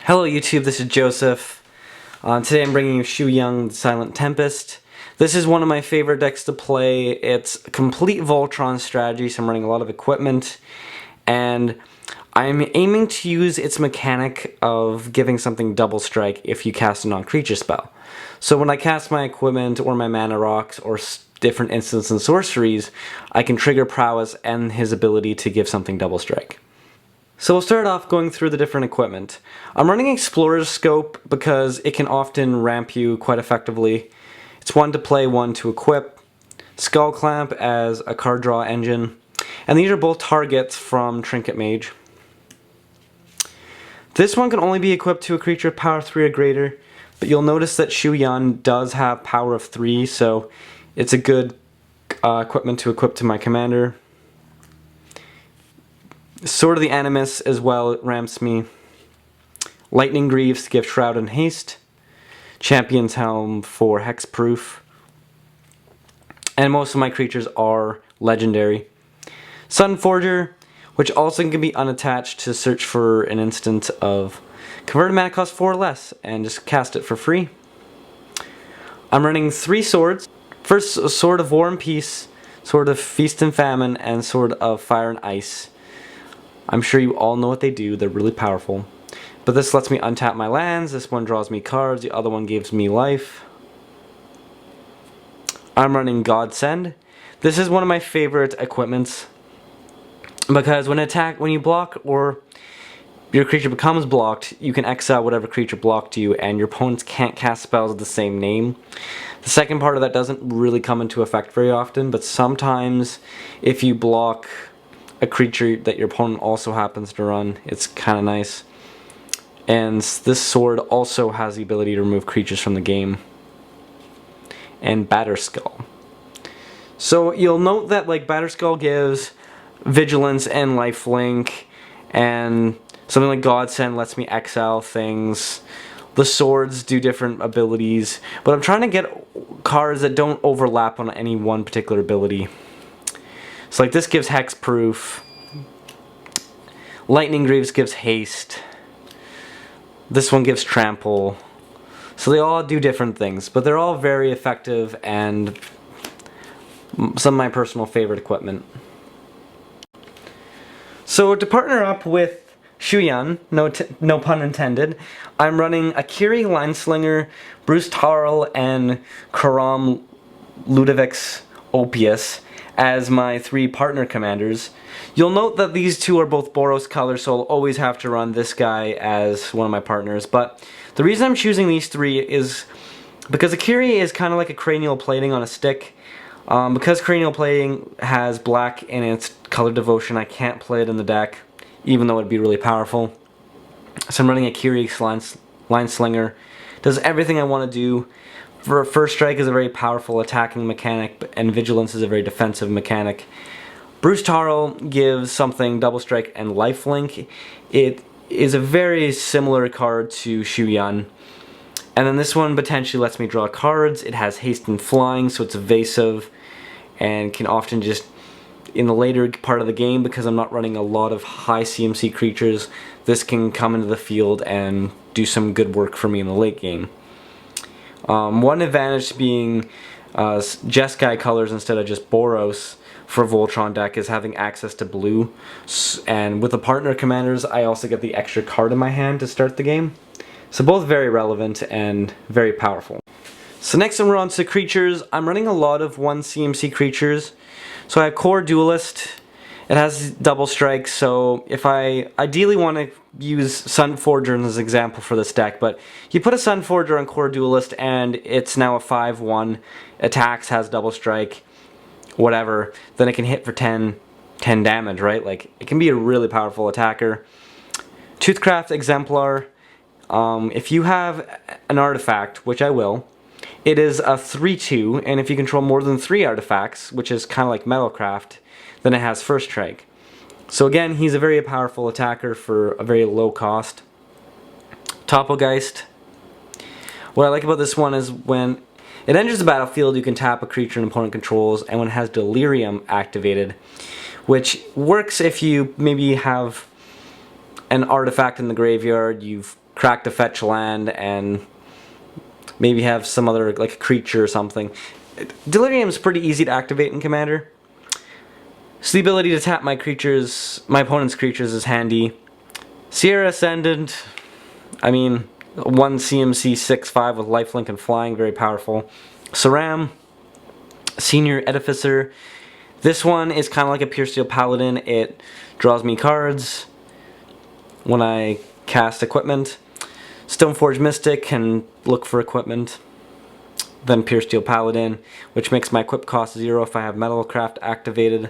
Hello YouTube, this is Joseph. Today I'm bringing you Xu Yang Silent Tempest. This is one of my favorite decks to play. It's a complete Voltron strategy, so I'm running a lot of equipment. And I'm aiming to use its mechanic of giving something double strike if you cast a non-creature spell. So when I cast my equipment or my mana rocks or different instants and sorceries, I can trigger prowess and his ability to give something double strike. So we'll start off going through the different equipment. I'm running Explorer's Scope because it can often ramp you quite effectively. It's one to play, one to equip. Skull Clamp as a card draw engine. And these are both targets from Trinket Mage. This one can only be equipped to a creature of power 3 or greater, but you'll notice that Xu Yang does have power of 3, so it's a good equipment to equip to my commander. Sword of the Animus as well, it ramps me. Lightning Greaves to give Shroud and Haste. Champion's Helm for Hexproof. And most of my creatures are legendary. Sunforger, which also can be unattached to search for an instant of converted mana cost 4 or less, and just cast it for free. I'm running 3 swords. First, Sword of War and Peace, Sword of Feast and Famine, and Sword of Fire and Ice. I'm sure you all know what they do, they're really powerful. But this lets me untap my lands, this one draws me cards, the other one gives me life. I'm running Godsend. This is one of my favorite equipments, because when you block or your creature becomes blocked, you can exile whatever creature blocked you, and your opponents can't cast spells of the same name. The second part of that doesn't really come into effect very often, but sometimes if you block a creature that your opponent also happens to run, it's kind of nice. And this sword also has the ability to remove creatures from the game. And Batterskull. So you'll note that Batterskull gives vigilance and lifelink, and something like Godsend lets me exile things. The swords do different abilities, but I'm trying to get cards that don't overlap on any one particular ability. So this gives Hexproof. Lightning Greaves gives Haste. This one gives Trample. So they all do different things, but they're all very effective and some of my personal favorite equipment. So to partner up with Xu Yang, no pun intended, I'm running Akiri Lineslinger, Bruce Tarl, and Karam Ludovic's Opius as my 3 partner commanders. You'll note that these 2 are both Boros colors, so I'll always have to run this guy as one of my partners. But the reason I'm choosing these 3 is because Akiri is kind of like a cranial plating on a stick. Because cranial plating has black in its color devotion, I can't play it in the deck, even though it'd be really powerful. So I'm running Akiri Lineslinger. Does everything I want to do. First Strike is a very powerful attacking mechanic, and Vigilance is a very defensive mechanic. Bruce Tarl gives something double strike and lifelink. It is a very similar card to Xu Yang. And then this one potentially lets me draw cards. It has haste and flying, so it's evasive, and can often just, in the later part of the game, because I'm not running a lot of high CMC creatures, this can come into the field and do some good work for me in the late game. One advantage being Jeskai colors instead of just Boros for Voltron deck is having access to blue, and with the partner commanders I also get the extra card in my hand to start the game. So both very relevant and very powerful. So next we're on to creatures. I'm running a lot of 1 CMC creatures. So I have Core Duelist. It has double strike, so if I ideally want to use Sunforger as an example for this deck, but you put a Sunforger on Core Duelist and it's now a 5/1, attacks, has double strike, whatever, then it can hit for 10 damage, right? It can be a really powerful attacker. Toothcraft Exemplar. If you have an artifact, which I will, it is a 3/2, and if you control more than 3 artifacts, which is kind of like Metalcraft, then it has First Strike. So again, he's a very powerful attacker for a very low cost. Topogeist. What I like about this one is when it enters the battlefield, you can tap a creature an opponent controls, and when it has Delirium activated, which works if you maybe have an artifact in the graveyard, you've crack to fetch land and maybe have some other, like a creature or something. Delirium is pretty easy to activate in Commander. So the ability to tap my opponent's creatures is handy. Sierra Ascendant, I mean, 1 CMC 6/5 with lifelink and flying, very powerful. Saram, Senior Edificer. This one is kind of like a Pure Steel Paladin. It draws me cards when I cast equipment. Stoneforge Mystic can look for equipment. Then Pure Steel Paladin, which makes my equip cost 0 if I have Metalcraft activated.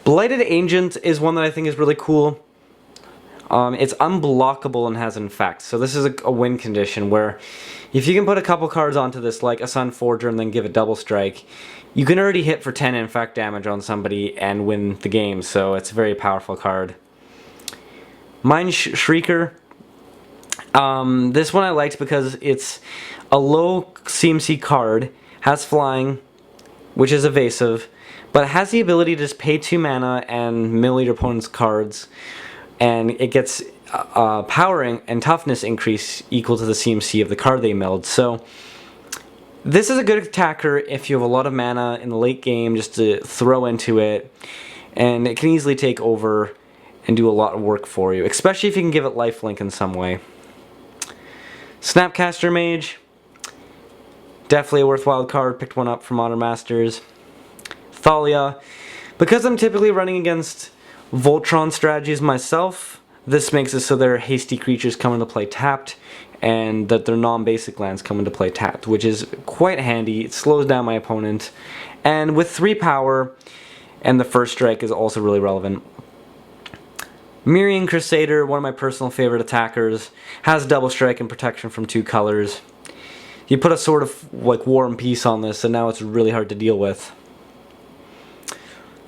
Blighted Agent is one that I think is really cool. It's unblockable and has infect. So this is a win condition where if you can put a couple cards onto this, like a Sun Forger, and then give it double strike, you can already hit for 10 infect damage on somebody and win the game. So it's a very powerful card. Mind Shrieker. This one I liked because it's a low CMC card, has flying, which is evasive, but it has the ability to just pay 2 mana and mill your opponent's cards, and it gets power and toughness increase equal to the CMC of the card they milled. So this is a good attacker if you have a lot of mana in the late game just to throw into it, and it can easily take over and do a lot of work for you, especially if you can give it lifelink in some way. Snapcaster Mage, definitely a worthwhile card, picked one up from Modern Masters. Thalia, because I'm typically running against Voltron strategies myself, this makes it so their hasty creatures come into play tapped, and that their non-basic lands come into play tapped, which is quite handy. It slows down my opponent, and with 3 power, and the first strike is also really relevant. Mirian Crusader, one of my personal favorite attackers, has double strike and protection from 2 colors. You put a sort of like War and Peace on this, and now it's really hard to deal with.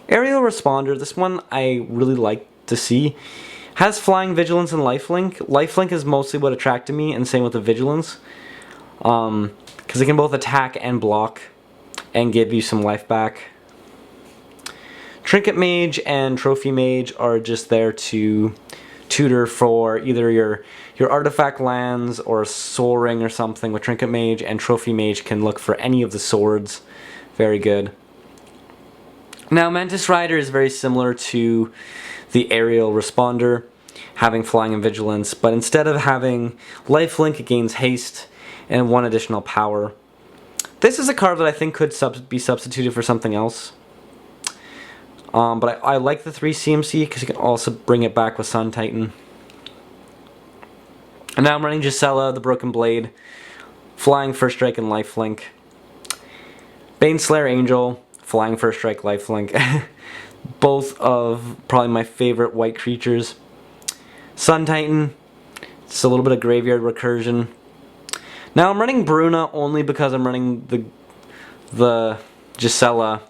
Aerial Responder, this one I really like to see. Has flying, vigilance, and lifelink. Lifelink is mostly what attracted me, and same with the vigilance. Because it can both attack and block, and give you some life back. Trinket Mage and Trophy Mage are just there to tutor for either your artifact lands or Soul Ring or something with Trinket Mage, and Trophy Mage can look for any of the swords. Very good. Now Mantis Rider is very similar to the Aerial Responder, having flying and vigilance, but instead of having lifelink, it gains haste and 1 additional power. This is a card that I think could be substituted for something else. But I like the 3 CMC because you can also bring it back with Sun Titan. And now I'm running Gisela, the Broken Blade, flying, first strike, and lifelink. Baneslayer Angel, flying, first strike, lifelink. Both of probably my favorite white creatures. Sun Titan, it's a little bit of graveyard recursion. Now I'm running Bruna only because I'm running the Gisela.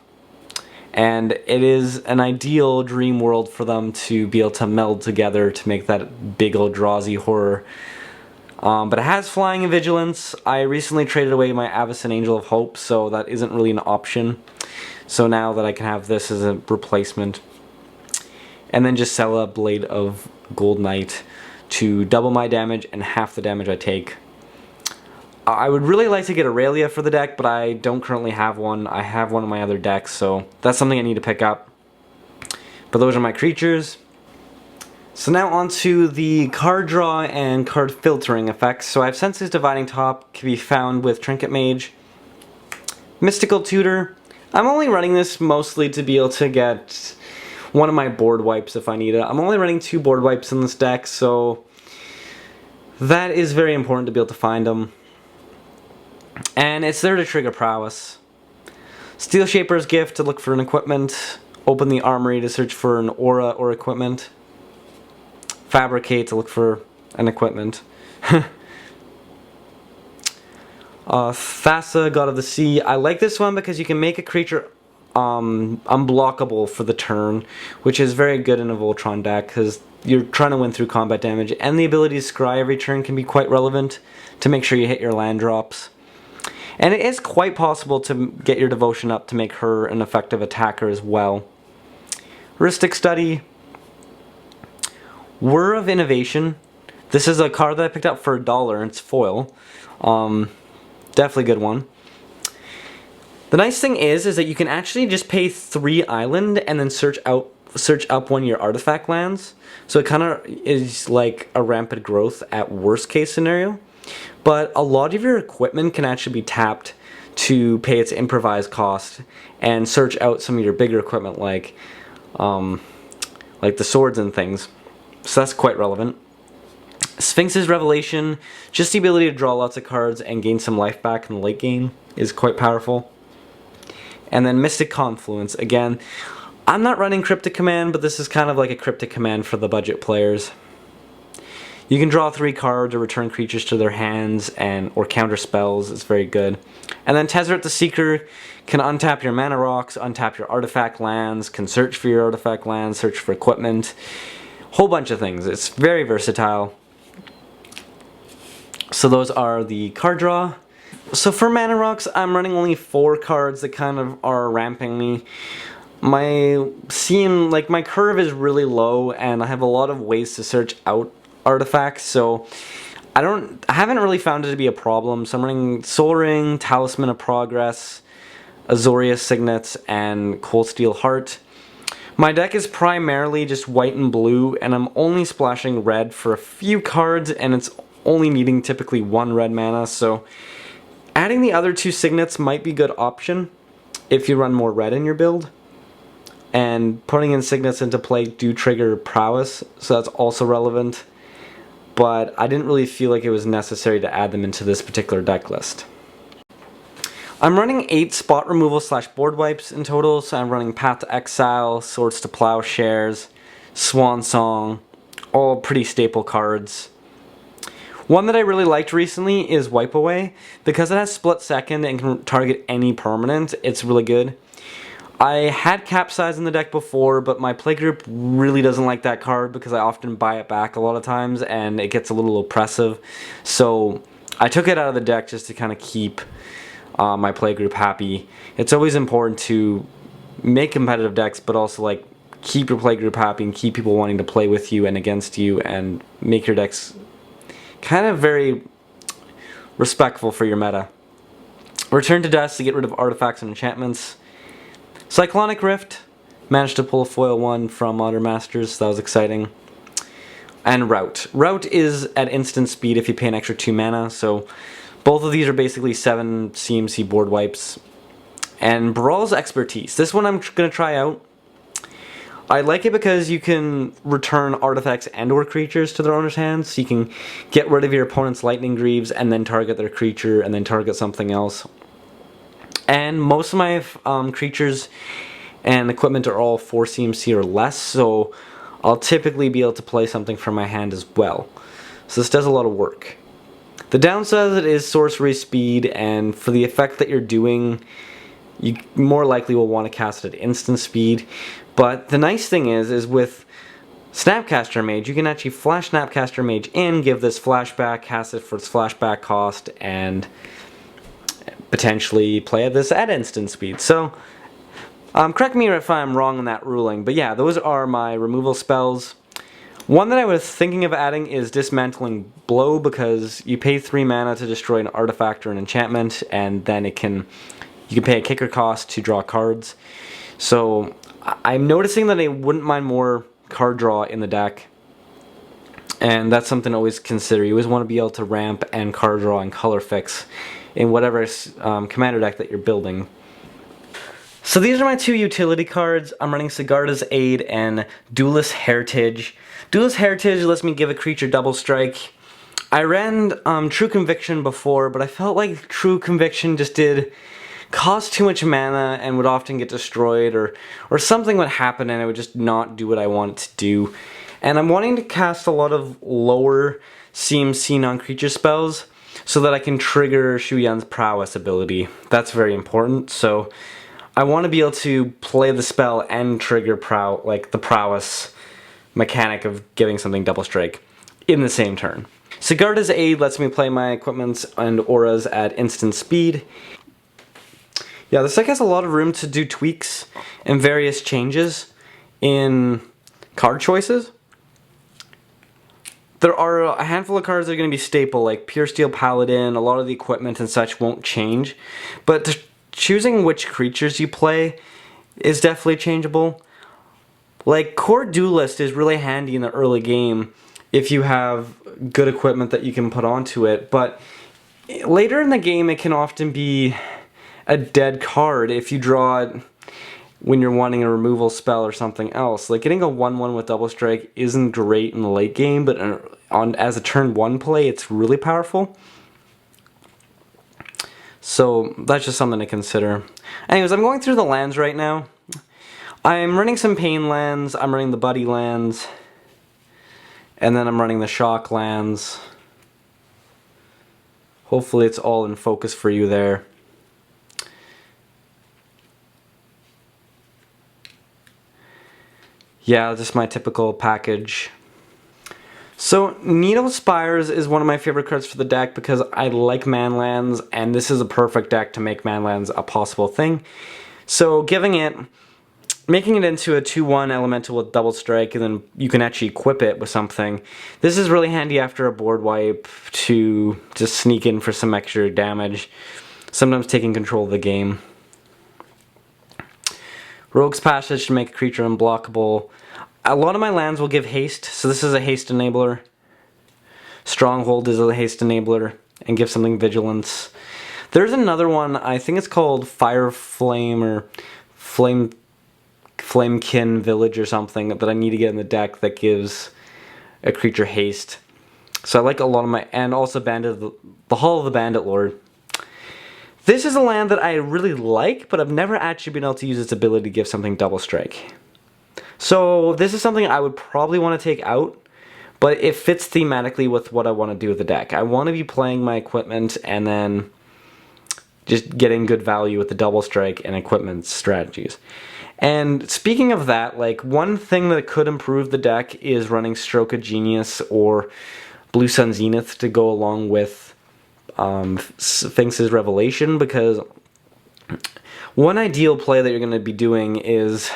And it is an ideal dream world for them to be able to meld together to make that big old Eldrazi horror. But it has flying and vigilance. I recently traded away my Avacyn Angel of Hope, so that isn't really an option. So now that I can have this as a replacement. And then Gisela, Blade of Gold Knight, to double my damage and half the damage I take. I would really like to get Aurelia for the deck, but I don't currently have one. I have one in my other decks, so that's something I need to pick up. But those are my creatures. So now on to the card draw and card filtering effects. So I have Senses Dividing Top, can be found with Trinket Mage. Mystical Tutor. I'm only running this mostly to be able to get one of my board wipes if I need it. I'm only running 2 board wipes in this deck, so that is very important to be able to find them. And it's there to trigger prowess. Steel Shaper's Gift to look for an equipment. Open the Armory to search for an aura or equipment. Fabricate to look for an equipment. Thassa, God of the Sea. I like this one because you can make a creature unblockable for the turn, which is very good in a Voltron deck because you're trying to win through combat damage. And the ability to scry every turn can be quite relevant to make sure you hit your land drops. And it is quite possible to get your devotion up to make her an effective attacker as well. Heuristic Study. Whir of Innovation. This is a card that I picked up for $1, and it's foil. Definitely a good one. The nice thing is that you can actually just pay 3 island and then search up one of your artifact lands. So it kind of is like a rampant growth at worst case scenario. But a lot of your equipment can actually be tapped to pay its improvised cost and search out some of your bigger equipment like the swords and things. So that's quite relevant. Sphinx's Revelation, just the ability to draw lots of cards and gain some life back in the late game is quite powerful. And then Mystic Confluence, again, I'm not running Cryptic Command, but this is kind of like a Cryptic Command for the budget players. You can draw 3 cards or return creatures to their hands or counter spells. It's very good. And then Tezzeret the Seeker can untap your mana rocks, untap your artifact lands, can search for your artifact lands, search for equipment, whole bunch of things. It's very versatile. So those are the card draw. So for mana rocks, I'm running only 4 cards that kind of are ramping me. My curve is really low, and I have a lot of ways to search out artifacts, so I haven't really found it to be a problem. So I'm running Soul Ring, Talisman of Progress, Azorius Signets, and Cold Steel Heart. My deck is primarily just white and blue, and I'm only splashing red for a few cards, and it's only needing typically 1 red mana, so adding the other 2 Signets might be a good option if you run more red in your build. And putting in Signets into play do trigger Prowess, so that's also relevant. But I didn't really feel like it was necessary to add them into this particular deck list. I'm running 8 spot removal / board wipes in total, so I'm running Path to Exile, Swords to Plowshares, Swan Song, all pretty staple cards. One that I really liked recently is Wipe Away. Because it has split second and can target any permanent, it's really good. I had Capsize in the deck before, but my playgroup really doesn't like that card because I often buy it back a lot of times and it gets a little oppressive. So I took it out of the deck just to kind of keep my playgroup happy. It's always important to make competitive decks, but also like keep your playgroup happy and keep people wanting to play with you and against you, and make your decks kind of very respectful for your meta. Return to Dust to get rid of artifacts and enchantments. Cyclonic Rift, managed to pull a foil 1 from Modern Masters, so that was exciting. And Rout. Rout is at instant speed if you pay an extra 2 mana, so both of these are basically 7 CMC board wipes. And Brawl's Expertise. This one I'm going to try out. I like it because you can return artifacts and or creatures to their owner's hands, so you can get rid of your opponent's Lightning Greaves and then target their creature and then target something else. And most of my creatures and equipment are all 4 CMC or less, so I'll typically be able to play something from my hand as well. So this does a lot of work. The downside of it is sorcery speed, and for the effect that you're doing, you more likely will want to cast it at instant speed. But the nice thing is with Snapcaster Mage, you can actually flash Snapcaster Mage in, give this flashback, cast it for its flashback cost, and potentially play this at instant speed. So, correct me if I'm wrong in that ruling, but yeah, those are my removal spells. One that I was thinking of adding is Dismantling Blow, because you pay 3 mana to destroy an artifact or an enchantment, and then you can pay a kicker cost to draw cards. So I'm noticing that I wouldn't mind more card draw in the deck, and that's something to always consider. You always want to be able to ramp and card draw and color fix in whatever commander deck that you're building. So these are my 2 utility cards. I'm running Sigarda's Aid and Duelist Heritage. Duelist Heritage lets me give a creature double strike. I ran True Conviction before, but I felt like True Conviction just cost too much mana and would often get destroyed, or something would happen and it would just not do what I want it to do. And I'm wanting to cast a lot of lower CMC non-creature spells so that I can trigger Shu Yan's Prowess ability. That's very important. So I want to be able to play the spell and trigger the Prowess mechanic of giving something double strike in the same turn. Sigarda's Aid lets me play my equipments and auras at instant speed. Yeah, this deck has a lot of room to do tweaks and various changes in card choices. there are a handful of cards that are going to be staple, like Pure Steel Paladin. A lot of the equipment and such won't change, but choosing which creatures you play is definitely changeable. Like, Core Duelist is really handy in the early game if you have good equipment that you can put onto it, but later in the game it can often be a dead card if you draw it when you're wanting a removal spell or something else. Like, getting a 1/1 with Double Strike isn't great in the late game, but as a turn 1 play, it's really powerful. So that's just something to consider. Anyways, I'm going through the lands right now. I'm running some Pain lands, I'm running the Buddy lands, and then I'm running the Shock lands. Hopefully it's all in focus for you there. Yeah, just my typical package. So, Needle Spires is one of my favorite cards for the deck because I like manlands, and this is a perfect deck to make manlands a possible thing. So, making it into a 2/1 elemental with Double Strike, and then you can actually equip it with something. This is really handy after a board wipe to just sneak in for some extra damage, sometimes taking control of the game. Rogue's Passage to make a creature unblockable. A lot of my lands will give haste, so this is a haste enabler. Stronghold is a haste enabler, and give something vigilance. There's another one, I think it's called Fire Flame or Flamekin Village or something, that I need to get in the deck that gives a creature haste. So I like a lot of my, and also the Hall of the Bandit Lord. This is a land that I really like, but I've never actually been able to use its ability to give something Double Strike. So this is something I would probably want to take out, but it fits thematically with what I want to do with the deck. I want to be playing my equipment and then just getting good value with the Double Strike and equipment strategies. And speaking of that, like, one thing that could improve the deck is running Stroke of Genius or Blue Sun Zenith to go along with Sphinx's Revelation, because one ideal play that you're going to be doing is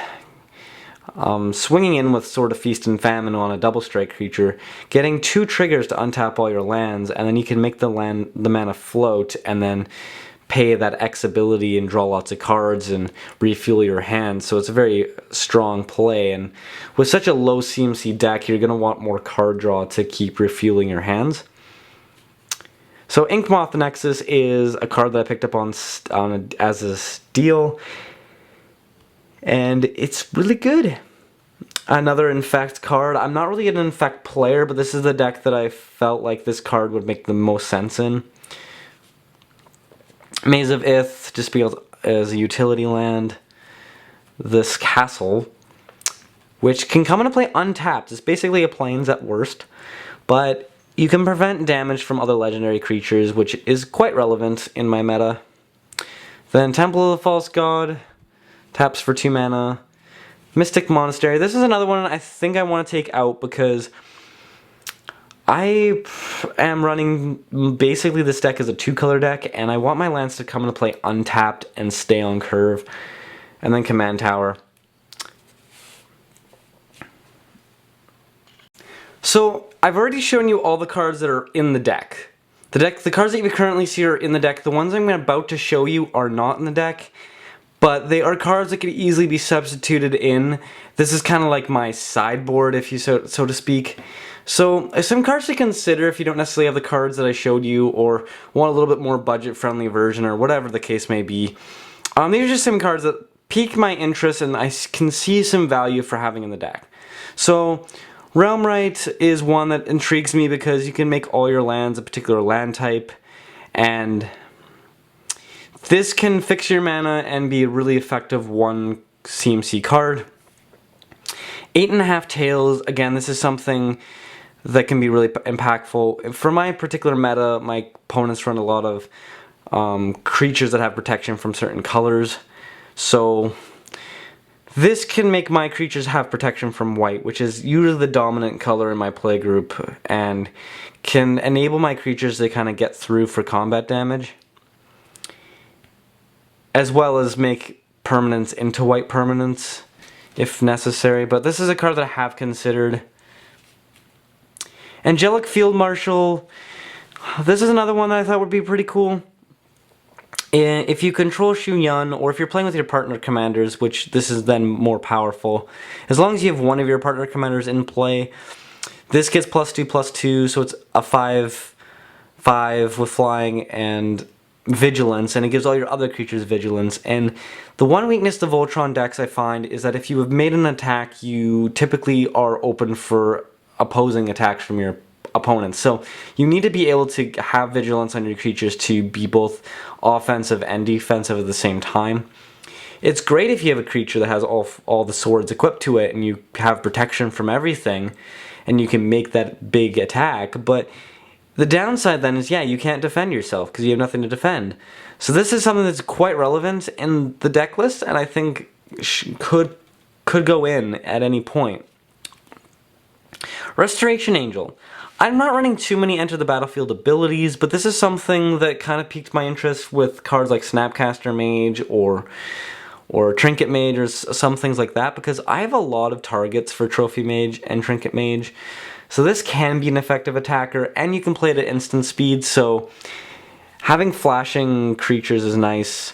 swinging in with Sword of Feast and Famine on a Double Strike creature, getting 2 triggers to untap all your lands, and then you can make the mana float, and then pay that X ability and draw lots of cards and refuel your hand. So it's a very strong play, and with such a low CMC deck, you're going to want more card draw to keep refueling your hands. So Inkmoth Nexus is a card that I picked up as a steal, and it's really good. Another Infect card. I'm not really an Infect player, but this is the deck that I felt like this card would make the most sense in. Maze of Ith, just because as a utility land. This Castle, which can come into play untapped. It's basically a Plains at worst, but you can prevent damage from other legendary creatures, which is quite relevant in my meta. Then Temple of the False God, taps for 2 mana. Mystic Monastery. This is another one I think I want to take out because I am running basically this deck as a 2-color deck, and I want my lands to come into play untapped and stay on curve. And then Command Tower. So I've already shown you all the cards that are in the deck. The cards that you currently see are in the deck. The ones I'm about to show you are not in the deck, but they are cards that can easily be substituted in. This is kind of like my sideboard, if you so to speak. So some cards to consider if you don't necessarily have the cards that I showed you, or want a little bit more budget-friendly version, or whatever the case may be. These are just some cards that pique my interest and I can see some value for having in the deck. So Realmwright is one that intrigues me because you can make all your lands a particular land type, and this can fix your mana and be a really effective 1 CMC card. 8.5 Tails, again, this is something that can be really impactful. For my particular meta, my opponents run a lot of creatures that have protection from certain colors. So this can make my creatures have protection from white, which is usually the dominant color in my play group, and can enable my creatures to kind of get through for combat damage, as well as make permanents into white permanents if necessary. But this is a card that I have considered. Angelic Field Marshal. This is another one that I thought would be pretty cool. If you control Xu Yan, or if you're playing with your partner commanders, which this is then more powerful, as long as you have one of your partner commanders in play, this gets +2/+2, so it's a 5/5 with flying and vigilance, and it gives all your other creatures vigilance. And the one weakness to Voltron decks I find is that if you have made an attack, you typically are open for opposing attacks from your opponents. So you need to be able to have vigilance on your creatures to be both offensive and defensive at the same time. It's great if you have a creature that has all the swords equipped to it and you have protection from everything and you can make that big attack, but the downside then is, yeah, you can't defend yourself because you have nothing to defend. So this is something that's quite relevant in the deck list, and I think could go in at any point. Restoration Angel. I'm not running too many Enter the Battlefield abilities, but this is something that kind of piqued my interest with cards like Snapcaster Mage or Trinket Mage or some things like that, because I have a lot of targets for Trophy Mage and Trinket Mage. So this can be an effective attacker, and you can play it at instant speed, so having flashing creatures is nice.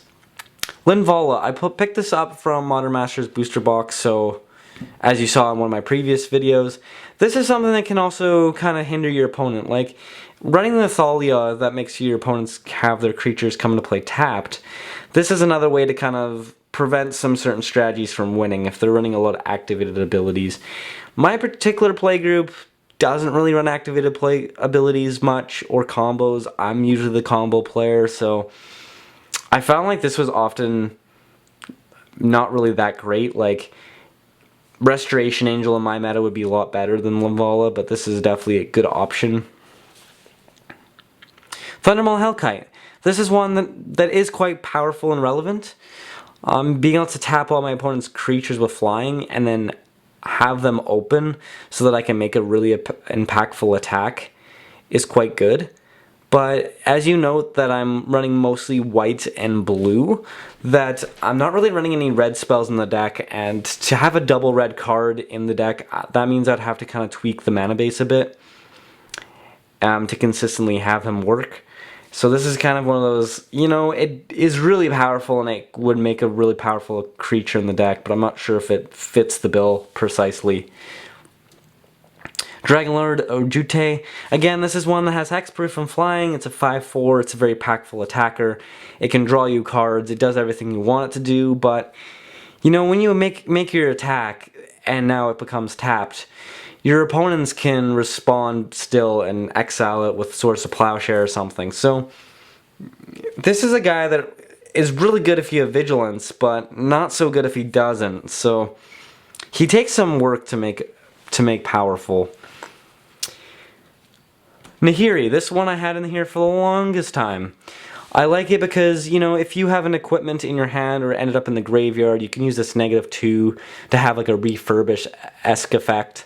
Linvala, I picked this up from Modern Masters booster box, so as you saw in one of my previous videos, this is something that can also kind of hinder your opponent. Like, running the Thalia that makes your opponents have their creatures come into play tapped, this is another way to kind of prevent some certain strategies from winning if they're running a lot of activated abilities. My particular playgroup doesn't really run activated play abilities much or combos. I'm usually the combo player, so I found like this was often not really that great. Like, Restoration Angel in my meta would be a lot better than Linvala, but this is definitely a good option. Thundermaw Hellkite. This is one that is quite powerful and relevant. Being able to tap all my opponent's creatures with flying and then have them open so that I can make a really impactful attack is quite good. But as you note that I'm running mostly white and blue, that I'm not really running any red spells in the deck, and to have a double red card in the deck, that means I'd have to kind of tweak the mana base a bit to consistently have him work. So this is kind of one of those, you know, it is really powerful and it would make a really powerful creature in the deck, but I'm not sure if it fits the bill precisely. Dragonlord Ojute. Again, this is one that has hexproof and flying. It's a 5/4. It's a very impactful attacker. It can draw you cards. It does everything you want it to do, but you know, when you make your attack and now it becomes tapped, your opponents can respond still and exile it with Swords to Plowshare or something. So this is a guy that is really good if you have vigilance, but not so good if he doesn't. So he takes some work to make powerful. Nahiri, this one I had in here for the longest time. I like it because, you know, if you have an equipment in your hand or it ended up in the graveyard, you can use this -2 to have like a refurbish-esque effect.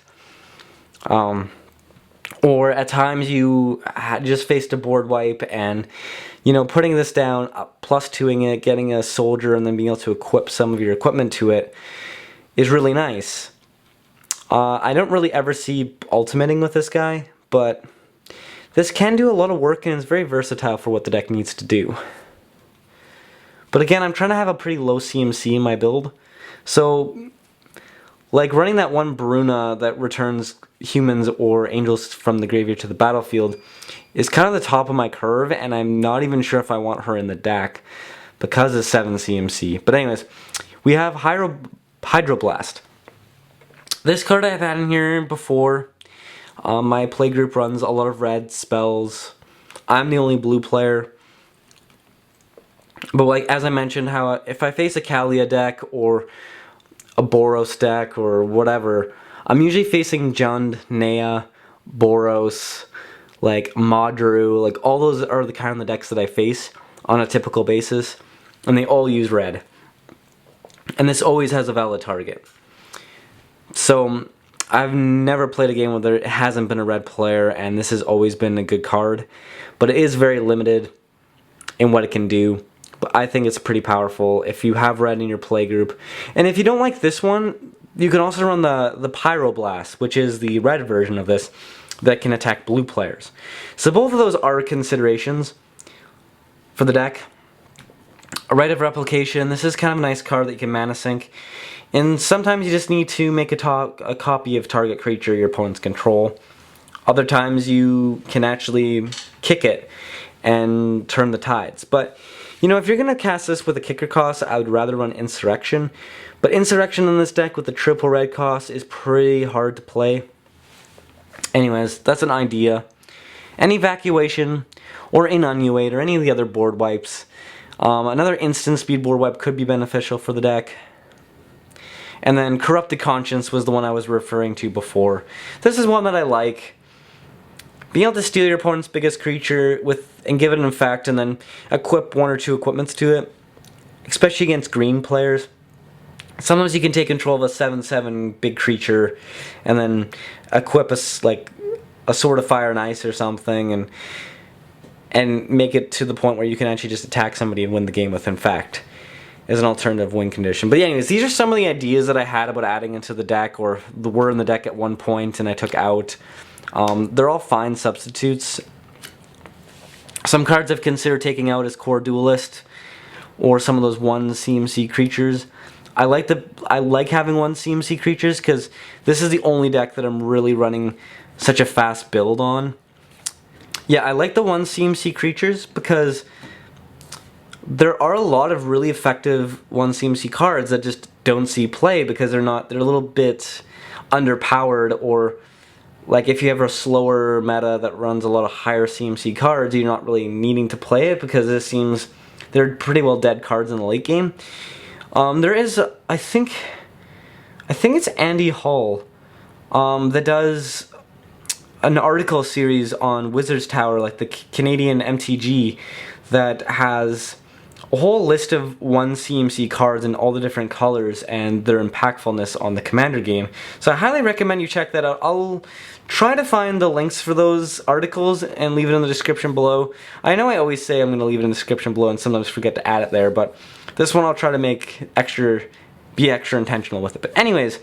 Or at times you just faced a board wipe and, you know, putting this down, +2ing it, getting a soldier and then being able to equip some of your equipment to it is really nice. I don't really ever see ultimating with this guy, but this can do a lot of work and it's very versatile for what the deck needs to do. But again, I'm trying to have a pretty low CMC in my build. So, like running that one Bruna that returns humans or angels from the graveyard to the battlefield is kind of the top of my curve, and I'm not even sure if I want her in the deck because of 7 CMC. But anyways, we have Hydroblast. This card I've had in here before. My playgroup runs a lot of red spells. I'm the only blue player. But like as I mentioned, how if I face a Kalia deck or a Boros deck or whatever, I'm usually facing Jund, Naya, Boros, like Madru, like all those are the kind of the decks that I face on a typical basis, and they all use red. And this always has a valid target. So I've never played a game where there hasn't been a red player, and this has always been a good card. But it is very limited in what it can do. But I think it's pretty powerful if you have red in your playgroup. And if you don't like this one, you can also run the Pyroblast, which is the red version of this. that can attack blue players. So both of those are considerations for the deck. A Rite of Replication, this is kind of a nice card that you can mana sink. And sometimes you just need to make a copy of target creature your opponents control. Other times you can actually kick it and turn the tides. But, you know, if you're going to cast this with a kicker cost, I would rather run Insurrection. But Insurrection in this deck with the triple red cost is pretty hard to play. Anyways, that's an idea. An Evacuation, or Inunnuate, or any of the other board wipes. Another instant speed board wipe could be beneficial for the deck. And then Corrupted Conscience was the one I was referring to before. This is one that I like. Being able to steal your opponent's biggest creature and give it an effect, and then equip one or two equipments to it, especially against green players. Sometimes you can take control of a 7/7 big creature and then equip a Sword of Fire and Ice or something, and make it to the point where you can actually just attack somebody and win the game with Infect as an alternative win condition. But anyways, these are some of the ideas that I had about adding into the deck, or were in the deck at one point and I took out. They're all fine substitutes. Some cards I've considered taking out as Core Duelist, or some of those 1 CMC creatures. I like having 1 CMC creatures because this is the only deck that I'm really running such a fast build on. Yeah, I like the 1 CMC creatures because there are a lot of really effective 1 CMC cards that just don't see play because they're a little bit underpowered, or like if you have a slower meta that runs a lot of higher CMC cards, you're not really needing to play it because it seems they're pretty well dead cards in the late game. There is, I think it's Andy Hall that does an article series on Wizard's Tower, like the Canadian MTG, that has a whole list of 1 CMC cards in all the different colors and their impactfulness on the Commander game. So I highly recommend you check that out. I'll try to find the links for those articles and leave it in the description below. I know I always say I'm going to leave it in the description below and sometimes forget to add it there, but this one I'll try to be extra intentional with it. But anyways,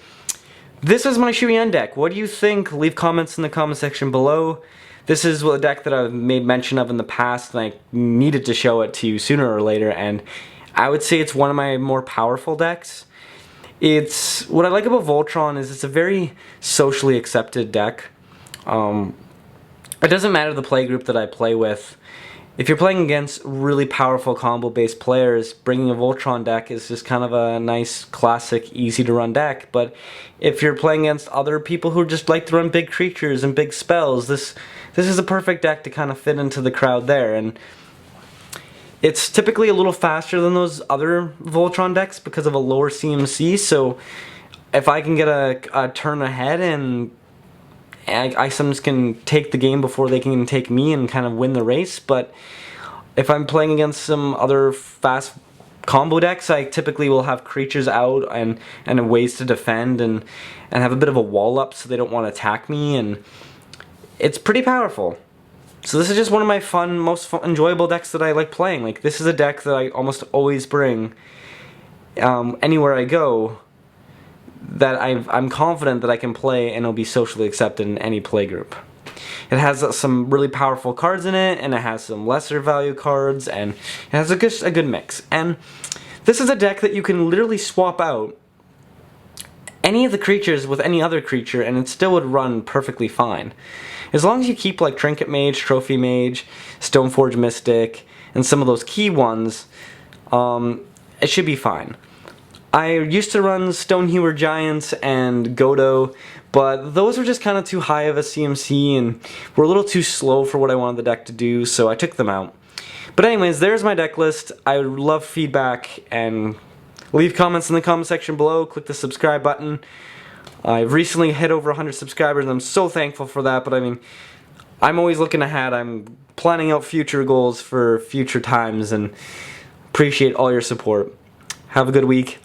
this is my Shu Yan deck. What do you think? Leave comments in the comment section below. This is a deck that I've made mention of in the past, and I needed to show it to you sooner or later, and I would say it's one of my more powerful decks. What I like about Voltron is it's a very socially accepted deck. It doesn't matter the play group that I play with. If you're playing against really powerful combo-based players, bringing a Voltron deck is just kind of a nice, classic, easy-to-run deck. But if you're playing against other people who just like to run big creatures and big spells, this is a perfect deck to kind of fit into the crowd there. And it's typically a little faster than those other Voltron decks because of a lower CMC, so if I can get a turn ahead and I sometimes can take the game before they can take me and kind of win the race. But if I'm playing against some other fast combo decks, I typically will have creatures out and ways to defend and have a bit of a wall up so they don't want to attack me, and it's pretty powerful. So this is just one of my most enjoyable decks that I like playing. Like, this is a deck that I almost always bring anywhere I go, that I'm confident that I can play and it'll be socially accepted in any play group. It has some really powerful cards in it, and it has some lesser value cards, and it has a good mix. And this is a deck that you can literally swap out any of the creatures with any other creature and it still would run perfectly fine. As long as you keep like Trinket Mage, Trophy Mage, Stoneforge Mystic, and some of those key ones, it should be fine. I used to run Stonehewer Giants and Godo, but those were just kind of too high of a CMC and were a little too slow for what I wanted the deck to do, so I took them out. But anyways, there's my deck list. I would love feedback, and leave comments in the comment section below. Click the subscribe button. I've recently hit over 100 subscribers, and I'm so thankful for that, but I mean, I'm always looking ahead. I'm planning out future goals for future times, and appreciate all your support. Have a good week.